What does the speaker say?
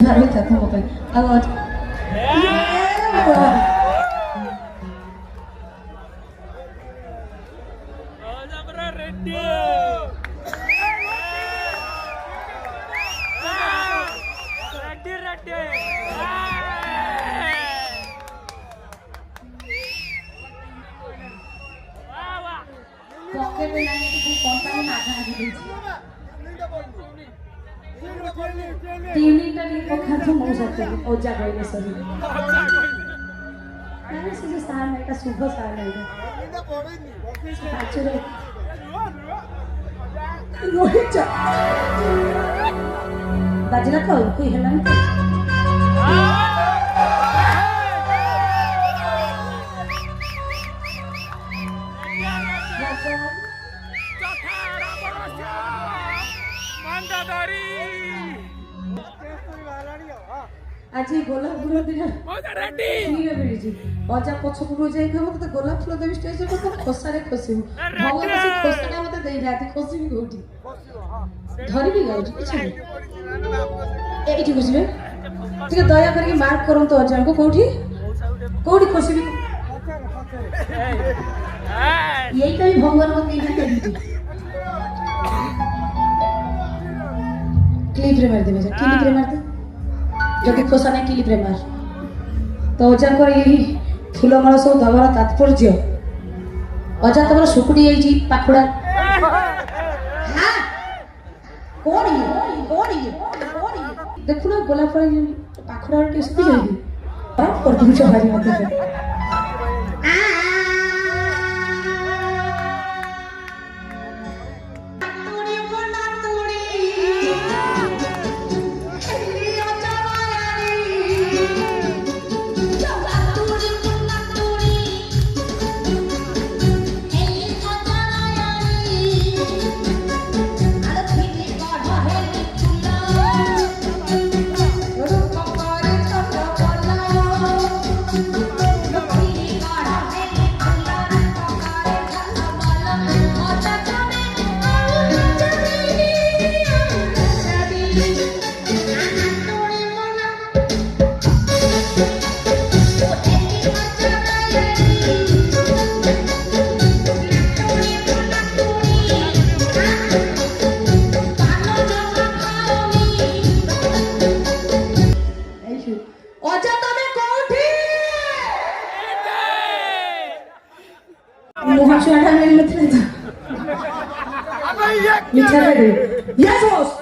सुधार होता था मोबाइल आवाज पॉकेट में नहीं तो कौन-सा माथा आगे दीजिए तीन पखा तो हो सकते हैं और जा गए सभी मैंने सीधे साल में का सुबह साल में चलो रोहित जा बाजना को कोई है ना आज गोलाप फूल दिना रेडी ठीक है बेटी जी अजा पछ पुरो जाई खबो तो गोलाप फूल देबी स्टेज पर तो खोसारे खोसिबो भगवान से खोसटा मते देई राती खोसिबी कोठी धरि भी गाउ किछ नहीं एठी खोसिबे ठीक दया करके मार्क करन तो अजा को कोठी कोठी खोसिबी यही कभी भगवान को नहीं देती क्लिप रे मार दे बेटा क्लिप रे मार दे जदि खोसा नहीं क्लिप रे मार तो अजा को यही फूलमाला सब दबार तात्पर्य अजा तमर सुकुडी आइजी पाखुडा हां कोन ये देखु ना गोलाप फल पाखुडा के सुकुडी जाई बाप कर दूछ भारी मत मोहन शाह ने मिलते थे मिठा दे यस बॉस